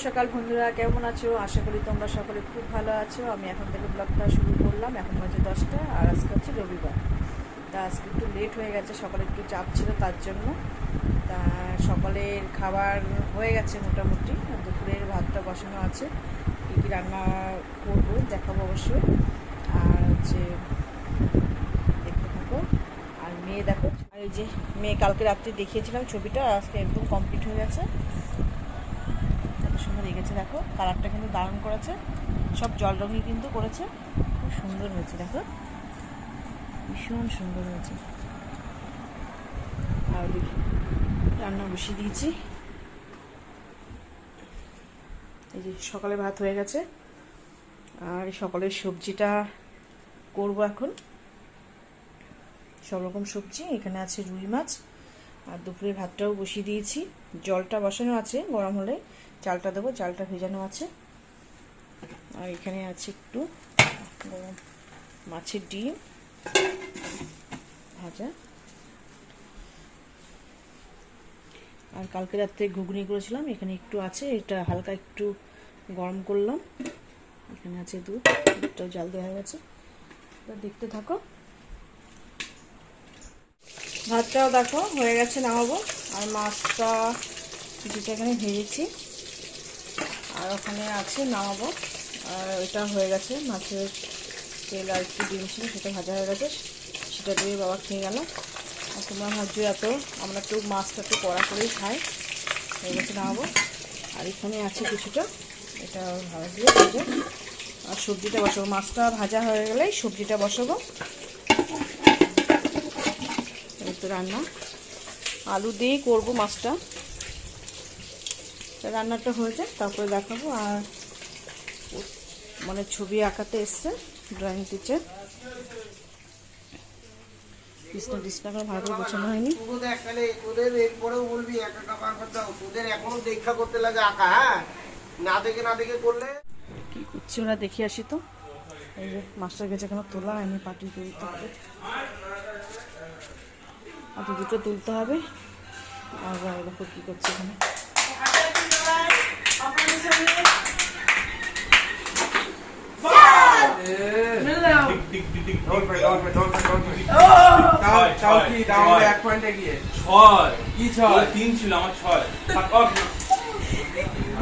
সকাল বন্ধুরা, কেমন আছো? আশা করি তোমরা সকলে খুব ভালো আছো। আমি এখন থেকে ব্লগটা শুরু করলাম। এখন বাজে 10টা আর আজকে হচ্ছে রবিবার। তা আজকে একটু লেট হয়ে গেছে, সকালে একটু চাপ ছিল তার জন্য। তা সকালের খাবার হয়ে গেছে মোটামুটি, দুপুরের ভাতটা বসানো আছে। কী কী রান্না করবো দেখাবো অবশ্যই। আর হচ্ছে দেখতে থাকো। আর মেয়ে দেখো, আর এই যে মেয়ে কালকে রাত্রে দেখিয়েছিলাম ছবিটা, আজকে একদম কমপ্লিট হয়ে গেছে। সুন্দর লেগেছে, দেখো কালারটা কিন্তু দারুণ করেছে। সব জল রঙই কিন্তু করেছে, খুব সুন্দর হয়েছে। দেখো ভীষণ সুন্দর হয়েছে। আর দেখি রান্না বসিয়ে দিয়েছি। এই যে সকালে ভাত হয়ে গেছে, আর সকালের সবজিটা করব এখন। সব রকম সবজি এখানে আছে, রুই মাছ। আর দুপুরে ভাতটাও বসিয়ে দিয়েছি, জলটা বসানো আছে, গরম হলে চালটা দেবো, চালটা ভেজানো আছে। আর এখানে আছে একটু মাছের ডিম ভাজা। আর কালকে রাত্রে ঘুগনি করেছিলাম, এখানে একটু আছে, এটা হালকা একটু গরম করলাম। এখানে আছে দুধ, দুধটাও জাল দেওয়া হয়ে গেছে। তো দেখতে থাকো। ভাতটাও দেখো হয়ে গেছে, নামাবো। আর মাছটা যেটা এখানে ভেজেছি, আর ওখানে আছে নামাবো। আর ওইটা হয়ে গেছে, মাছের তেল আর একটু ডিম ছিল, সেটা ভাজা হয়ে গেছে, সেটা দিয়ে বাবা খেয়ে গেল। আর তোমরা ভাবছো এত, আমরা একটু মাছটা একটু কড়া করেই খাই। হয়ে গেছে, নামাবো। আর এখানে আছে কিছুটা, এটা ভাজা দিয়ে ভেজে। আর সবজিটা বসাবো, মাছটা ভাজা হয়ে গেলেই সবজিটা বসাবো। এই তো রান্না, আলু দিয়েই করবো মাছটা। রান্নাটা হয়েছে, তারপরে দেখাবো। আর মানে ছবি আঁকাতে এসছে ড্রয়িং টিচার, কৃষ্ণ কৃষ্ণ করে ভালো করে গোছানো হয়নি। কি করছে ওরা দেখে আসি তো। এই যে মাস্টার গেছে, এখনো তোলা হয়নি, পাটি তুলতে হবে, আর দুটো তুলতে হবে। আর দেখো কি করছে এখানে।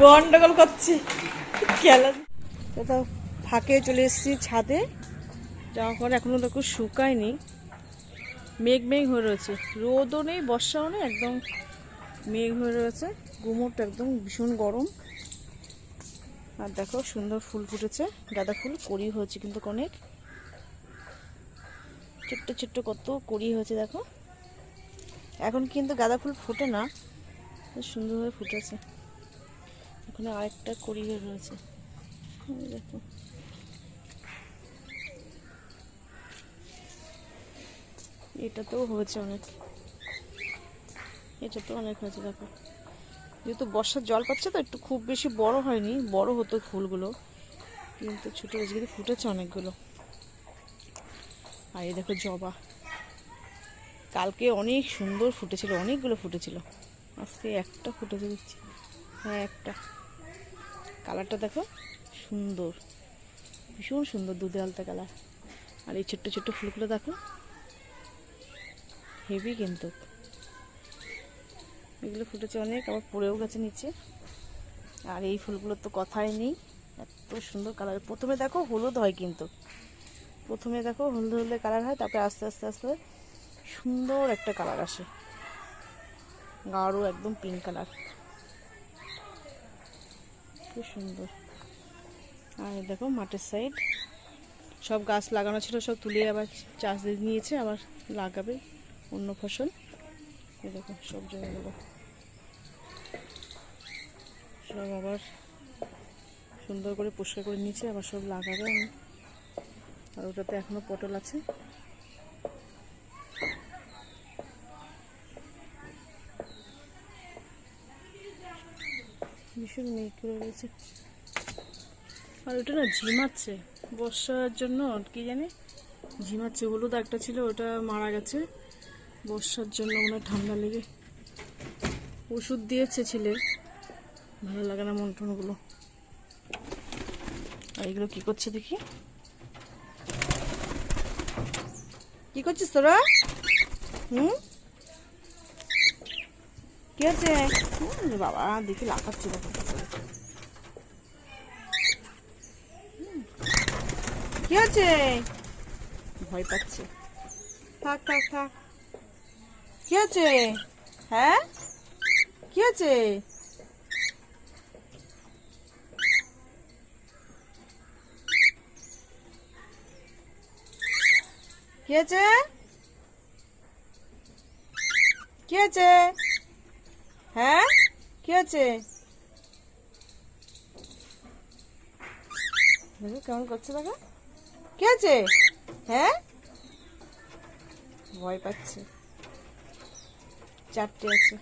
গন্ডগোল করছে খেলা। কোথাও ফাঁকে চলে এসেছি ছাদে, যাওয়ার পর এখনো দেখো শুকায়নি, মেঘ মেঘ হয়ে রয়েছে, রোদও নেই বর্ষাও নেই, একদম মেঘ হয়ে রয়েছে, গুমোটটা একদম ভীষণ গরম। আর দেখো সুন্দর ফুল ফুটেছে, গাঁদা ফুল, কড়ি হয়েছে কিন্তু অনেক, ছোট্ট ছোট্ট কত কড়ি হয়েছে দেখো। এখন কিন্তু গাঁদা ফুল ফোটে না, সুন্দরভাবে ফুটেছে। ওখানে আরেকটা কড়ি হয়ে রয়েছে, দেখো। এটাতেও হয়েছে অনেক, এটাতেও অনেক হয়েছে দেখো। যেহেতু বর্ষার জল পাচ্ছে তো একটু খুব বেশি বড় হয়নি, বড় হতো ফুলগুলো, কিন্তু ছোটো হয়েছে, কিন্তু ফুটেছে অনেকগুলো। আর এই দেখো জবা, কালকে অনেক সুন্দর ফুটেছিল, অনেকগুলো ফুটেছিল, আজকে একটা ফুটেছে দেখছি। হ্যাঁ একটা, কালারটা দেখো সুন্দর, ভীষণ সুন্দর, দুধে আলতা কালার। আর এই ছোট্ট ছোট্ট ফুলগুলো দেখো, হেভি কিন্তু। এগুলো ফুটেছে অনেক, আবার পড়েও গেছে নিচে। আর এই ফুলগুলোর তো কথাই নেই, এত সুন্দর কালার। প্রথমে দেখো হলুদ হয়, কিন্তু প্রথমে দেখো হলুদ হলুদে কালার হয়, তারপরে আস্তে আস্তে আস্তে সুন্দর একটা কালার আসে, গাঢ় একদম পিঙ্ক কালার, খুব সুন্দর। আর দেখো মাঠের সাইড সব গাছ লাগানো ছিল, সব তুলে আবার চাষ দিয়ে নিয়েছে, আবার লাগাবে অন্য ফসল। এই দেখো সব জমিগুলো সব আবার সুন্দর করে পরিষ্কার করে নিয়েছে, আবার সব লাগাবে। আর ওটাতে এখনো পটল আছে। ভীষণ মেঘ করে রয়েছে। আর ওটা না ঝিমাচ্ছে বর্ষার জন্য, কি জানি ঝিমাচ্ছে। হলুদ একটা ছিল, ওটা মারা গেছে বর্ষার জন্য, মনে হয় ঠান্ডা লেগে। ওষুধ দিয়েছে ছেলে, ভালো লাগে না মন টনগুলো। আর এগুলো কি করছে দেখি, কি করছিস তোরা? কি আছে? বাবা দেখি লাফাচ্ছে, দেখো কি আছে, ভয় পাচ্ছে। থাক থাক থাক। কি আছে? হ্যাঁ কি আছে? কি আছে? কি আছে? হ্যাঁ কি আছে? দেখো কেমন করছে, দেখো কি আছে? হ্যাঁ ভয় পাচ্ছে। চারটে আছে,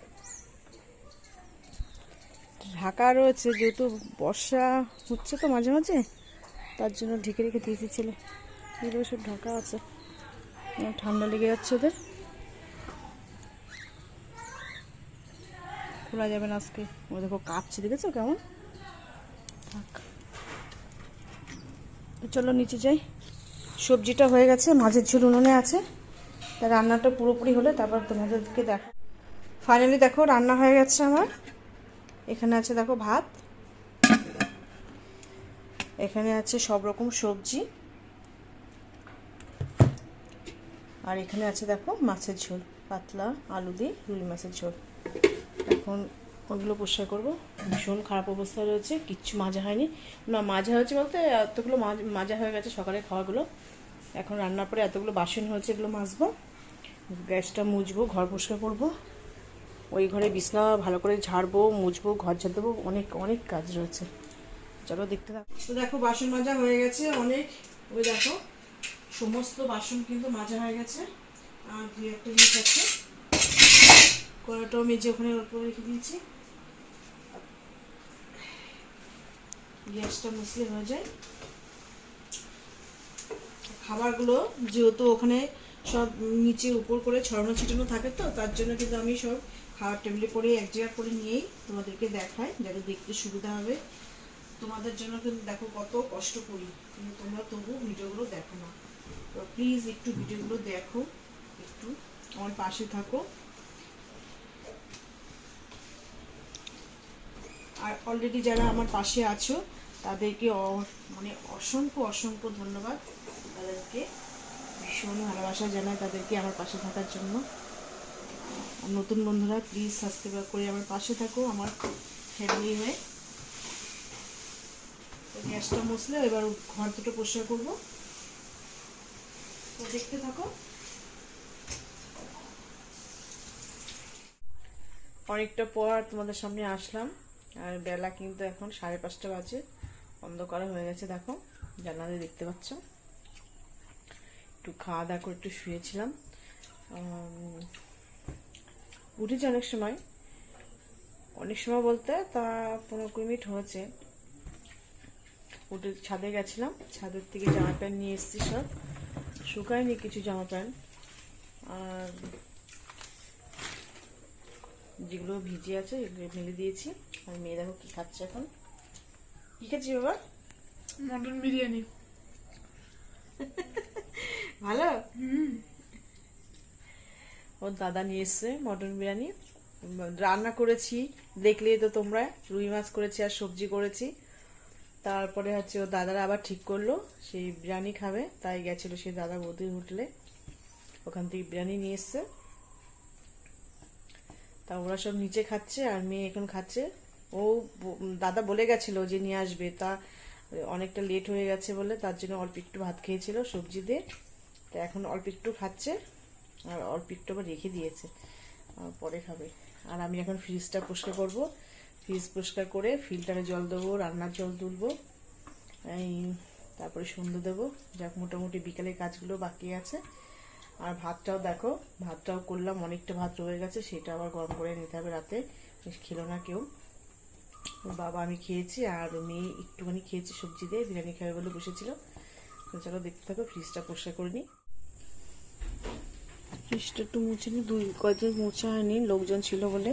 ঢাকা রয়েছে যেহেতু বর্ষা হচ্ছে তো মাঝে মাঝে, তার জন্য ঢেকে রেখে দিয়েছি ছেলে। এগুলো সব ঢাকা আছে, ঠান্ডা লেগে যাচ্ছে ওদের, খোলা যাবে না আজকে। ও দেখো কাঁপছে, দেখেছো কেমন। থাক, চলো নিচে যাই। সবজিটা হয়ে গেছে, মাছের ঝোল উনুনে আছে, তা রান্নাটা পুরোপুরি হলে তারপর তোমাদেরকে দেখো। ফাইনালি দেখো রান্না হয়ে গেছে আমার। এখানে আছে দেখো ভাত, এখানে আছে সব রকম সবজি, আর এখানে আছে দেখো মাছের ঝোল, পাতলা আলু দিয়ে রুই মাছের ঝোল। এখন ওগুলো পরিষ্কার করবো। ভীষণ খারাপ অবস্থা রয়েছে, কিচ্ছু মাজা হয়নি। না মাজা হয়েছে বলতে এতগুলো মাজা হয়ে গেছে সকালে খাওয়াগুলো। এখন রান্নার পরে এতগুলো বাসন হয়েছে, এগুলো মাজবো, গ্যাসটা মুছবো, ঘর পরিষ্কার করবো, ওই ঘরে বিছনা ভালো করে ঝাড়বো, মুছবো, ঘর ঝাড় দেবো, অনেক অনেক কাজ রয়েছে। চলো দেখতে থাকো। তো দেখো বাসন মাজা হয়ে গেছে অনেক, ওই দেখো সমস্ত বাসন কিন্তু মাজা হয়ে গেছে। আর দুই একটা জিনিস আছে, কড়াটাও মেজে ওখানে অল্প রেখে দিয়েছি। গ্যাসটা মুছলে হয়ে যায়। খাবারগুলো যেহেতু ওখানে সব নিচে উপর করে ছড়ানো ছিটানো থাকে, তো তার জন্য কিন্তু আমি সব খাওয়ার টেবিলে করে এক জায়গা করে নিয়েই তোমাদেরকে দেখাই, যাতে দেখতে সুবিধা হবে। তোমাদের জন্য কিন্তু দেখো কত কষ্ট করি, কিন্তু তোমরা তবু ভিডিওগুলো দেখো না। তো প্লিজ একটু ভিডিওগুলো দেখো, একটু আমার পাশে থাকো। আর অলরেডি যারা আমার পাশে আছো তাদেরকে মানে অসংখ্য অসংখ্য ধন্যবাদ। তাদেরকে ভীষণ ভালোবাসা জানাই তাদেরকে আমার পাশে থাকার জন্য। আর নতুন বন্ধুরা প্লিজ সাবস্ক্রাইব করে আমার পাশে থাকো, আমার ফ্যামিলি হয়ে। তো গ্যাসটা মুছলে এবার ঘর দুটো পরিষ্কার করবো, তো দেখতে থাকো। অনেকটা পর তোমাদের সামনে আসলাম, আর বেলা কিন্তু এখন 5:30 বাজে, অন্ধকার হয়ে গেছে। দেখো জানালা দেখতে পাচ্ছ। একটু খাওয়া দাওয়া করে একটু শুয়েছিলাম, উঠেছি অনেক সময়, অনেক সময় বলতে তা 15-20 মিনিট হয়েছে। উঠে ছাদে গেছিলাম, ছাদের থেকে জামা প্যান্ট নিয়ে এসেছি, সব শুকায়নি কিছু জামা প্যান্ট, আর যেগুলো ভিজে আছে এগুলো মেলে দিয়েছি। আর মেয়ে দেখো কি খাচ্ছে এখন। কি খাচ্ছি বাবা? মটন বিরিয়ানি। ভালো। ওর দাদা নিয়ে এসছে মটন বিরিয়ানি, রান্না করেছি দেখলে তো তোমরা, রুই মাছ করেছি আর সবজি করেছি। তারপরে হচ্ছে ওর দাদারা আবার ঠিক করলো সেই বিরিয়ানি খাবে, তাই গেছিল সেই দাদা বৌদির হোটেলে, ওখান থেকে বিরিয়ানি নিয়ে এসছে। তা ওরা সব নিচে খাচ্ছে আর মেয়ে এখন খাচ্ছে। ও দাদা বলে গেছিল যে নিয়ে আসবে, তা অনেকটা লেট হয়ে গেছে বলে তার জন্য অল্প একটু ভাত খেয়েছিল সবজি দিয়ে, তা এখন অল্প একটু খাচ্ছে, আর অল্প একটু আবার রেখে দিয়েছে, পরে খাবে। আর আমি এখন ফ্রিজটা পরিষ্কার করবো, ফ্রিজ পরিষ্কার করে ফিল্টারে জল দেবো, রান্নার জল তুলবো, এই তারপরে সন্ধ্যে দেবো। যাক মোটামুটি বিকালের কাজগুলো বাকি আছে। আর ভাতটাও দেখো, ভাতটাও করলাম, অনেকটা ভাত রয়ে গেছে, সেটা আবার গরম করে নিতে হবে রাতে, খেলো না কেউ। বাবা আমি খেয়েছি আর মেয়ে একটুখানি খেয়েছি সবজি দিয়ে, বিরিয়ানি খাবে বলে বসেছিল। চলো দেখতে থাকো, ফ্রিজটা পরিষ্কার করে নিই। ফ্রিজটা একটু মুছে নিই, কয়েকদিন মোছা হয়নি লোকজন ছিল বলে।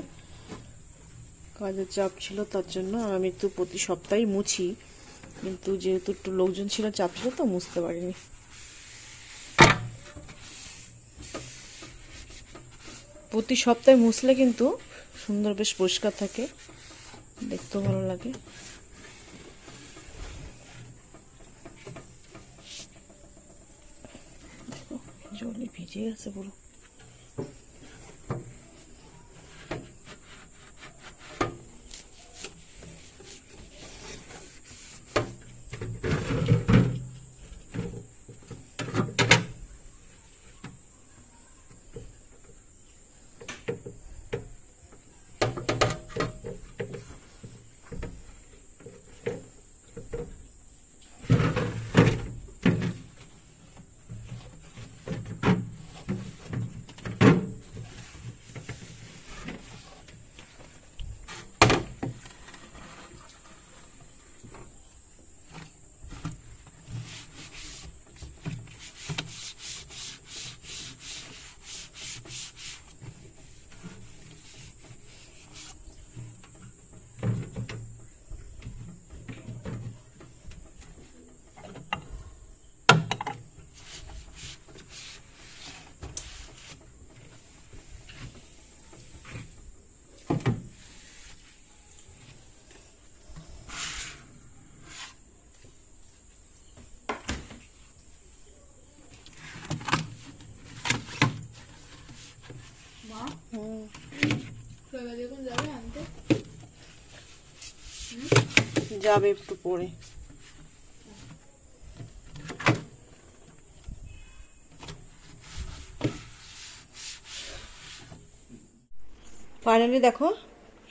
কাজের চাপ ছিল তার জন্য। আর আমি তো প্রতি সপ্তাহেই মুছি, কিন্তু যেহেতু একটু লোকজন ছিল, চাপ ছিল, তো মুছতে পারিনি। প্রতি সপ্তাহে মুছলে কিন্তু সুন্দর, বেশ পরিষ্কার থাকে, দেখতেও ভালো লাগে। জলে ভিজে গেছে পুরো। যাবে একটু পরে। ফাইনালি দেখো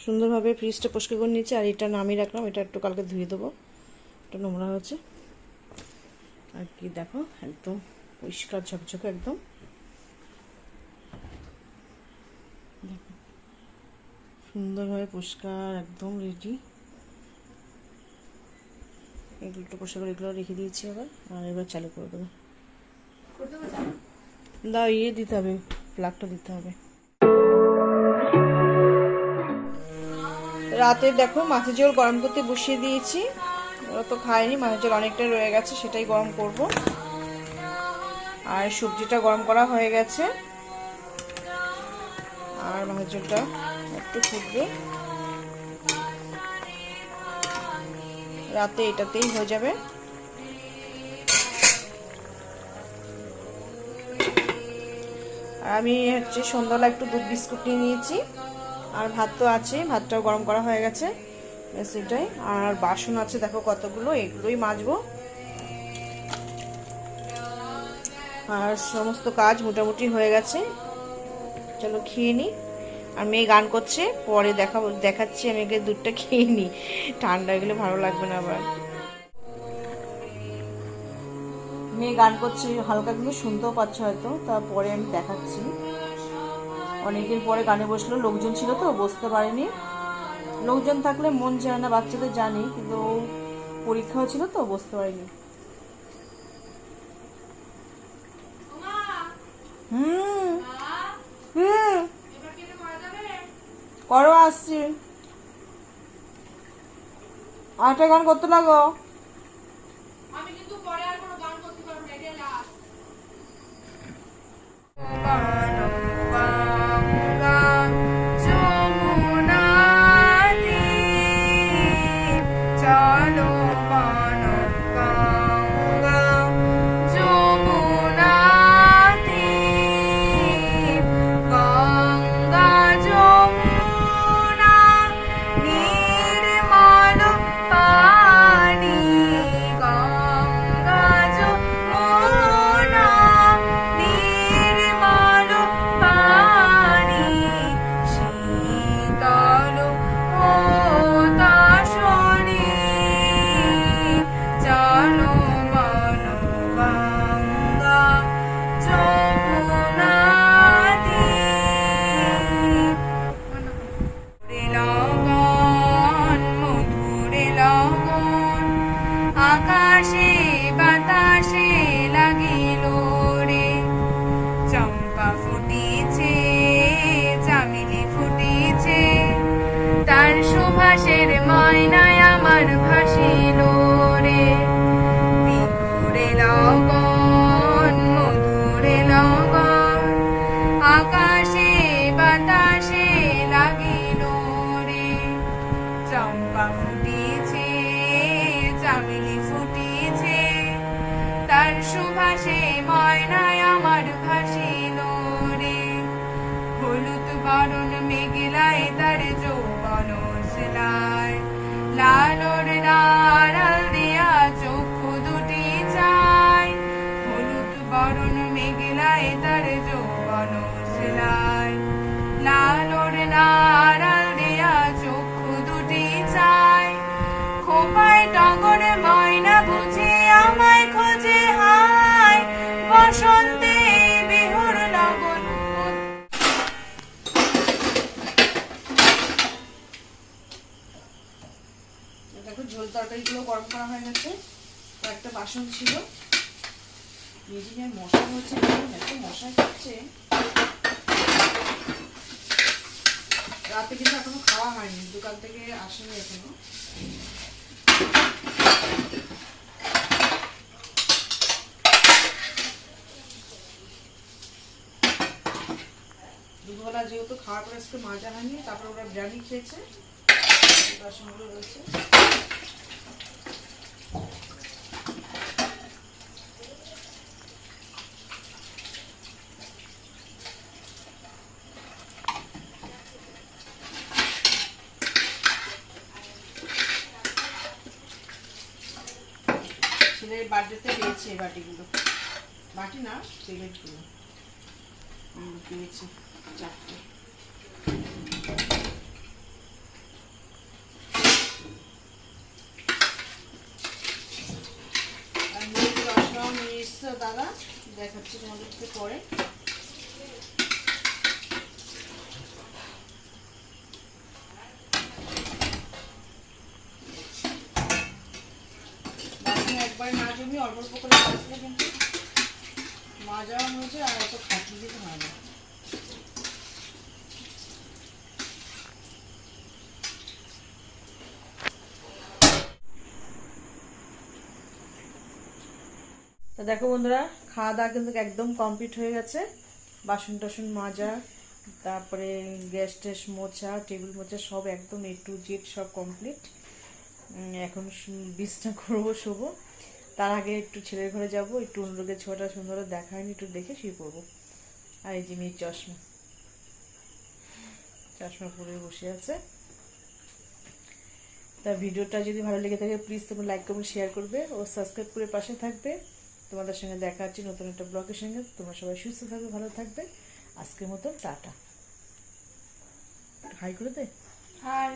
সুন্দরভাবে ফ্রিজটা পরিষ্কার করে নিয়েছি। আর এটা নামিয়ে রাখলাম, এটা একটু কালকে ধুয়ে দেবো, এটা নোংরা হয়েছে। আর কি দেখো একদম পরিষ্কার ঝকঝকে একদম। দেখো সুন্দরভাবে পরিষ্কার একদম রেডি। এগুলো একটু পরিষ্কার করে এগুলো রেখে দিয়েছি আবার। আর এবার চালু করে দেবো। দাও ইয়ে দিতে হবে, প্লাগটা দিতে হবে। রাতে দেখো মাছের ঝোল গরম করতে বসিয়ে দিয়েছি। ওরা তো খায়নি, মাছের ঝোল অনেকটা রয়ে গেছে, সেটাই গরম করব। আর সবজিটা গরম করা হয়ে গেছে, আর মাছের ঝোলটা একটু ফুটবে। রাতে এটাতেই হয়ে যাবে। আর আমি হচ্ছে সন্ধ্যাবেলা একটু দুধ বিস্কুট নিয়ে নিয়েছি। আর ভাত তো আছে, ভাতটাও গরম করা হয়ে গেছে, সেটাই। আর বাসন আছে দেখো কতগুলো, এগুলোই মাজবো। আর সমস্ত কাজ মোটামুটি হয়ে গেছে, চলো খেয়ে নিই। আর মেয়ে গান করছে, পরে দেখাচ্ছি। আমি আগে দুধটা খেয়ে নিই, ঠান্ডা গেলে ভালো লাগবে না আবার। মেয়ে গান করছে হালকা, কিন্তু শুনতেও পাচ্ছ হয়তো, তারপরে আমি দেখাচ্ছি। অনেকদিন পরে গানে বসলো, লোকজন ছিল তো বসতে পারেনি। লোকজন থাকলে মন যায় না, বাচ্চাদের জানি, কিন্তু পরীক্ষাও ছিল তো বসতে পারিনি। করো, আসছি। আরেকটা গান করতে লাগো। আমি কিন্তু পরে আর কোনো গান করতে পারবো না, এটা লাস্ট। আকাশের ময়নায় আমার ভাসিল রে বিহুরে লগন মধুরে লগন আকাশে বাতাসে লাগিল রে চম্পা ফুটিছে চামেলি ফুটিছে তার সুভাষে ময়নায় আমার ভাসিল রে হলুদ বরণ মেঘলায় তার যৌবন সেলায় লালর নাড়াল দিয়া চক্ষু দুটি চায় হলুদ বরণ মেঘলায় তার যৌবন সেলায় লালর নাড়াল দিয়া চক্ষু দুটি চায় খোপায় টগর ময়না বুঝি আমায় খোঁজে হায় বসন্তে বিহুর লগন দেখো ঝোল তরকারিগুলো গরম করা হয়ে গেছে। একটা বাসন ছিল, মেজিনের মশা হচ্ছে, এত মশা খাচ্ছে। রাতে কিন্তু এখনো খাওয়া হয়নি, দোকান থেকে আসেনি এখনো। দুপুরবেলা যেহেতু খাওয়ার পরে আজকে মাজা হয়নি, তারপরে ওরা বিরিয়ানি খেয়েছে, বাসনগুলো রয়েছে। ছেলের বার্থডেতে পেয়েছে এই বাটিগুলো, বাটি না প্লেটগুলো পেয়েছি 4টে। আর মুরগি রসনাও নিয়ে এসছে দাদা, দেখাচ্ছি তোমাদেরকে পরে। একবার না জমি অল্প অল্প করে আসলে কিন্তু মাজাও হয়েছে, আর এত খাটনি দিতে হয় না। তো দেখো বন্ধুরা, খাওয়া দাওয়া কিন্তু একদম কমপ্লিট হয়ে গেছে। বাসন টাসন মাজা, তারপরে গ্যাস ট্যাস মোছা, টেবিল মোছা, সব একদম A to Z সব কমপ্লিট। এখন বিছনা করবো, শোবো। তার আগে একটু ছেলের ঘরে যাব, একটু অনুরোগের ছোটা সুন্দর দেখা হয়নি, একটু দেখে শুয়ে পড়বো। আর এই যে মেয়ের চশমা, চশমা পরে বসে আছে। তা ভিডিওটা যদি ভালো লেগে থাকে প্লিজ তোমরা লাইক কমেন্ট শেয়ার করবে ও সাবস্ক্রাইব করে পাশে থাকবে। তোমাদের সঙ্গে দেখা হচ্ছে নতুন একটা ব্লগের সঙ্গে। তোমরা সবাই সুস্থ থাকবে, ভালো থাকবে। আজকের মতো টাটা। হাই করে দে। হাই।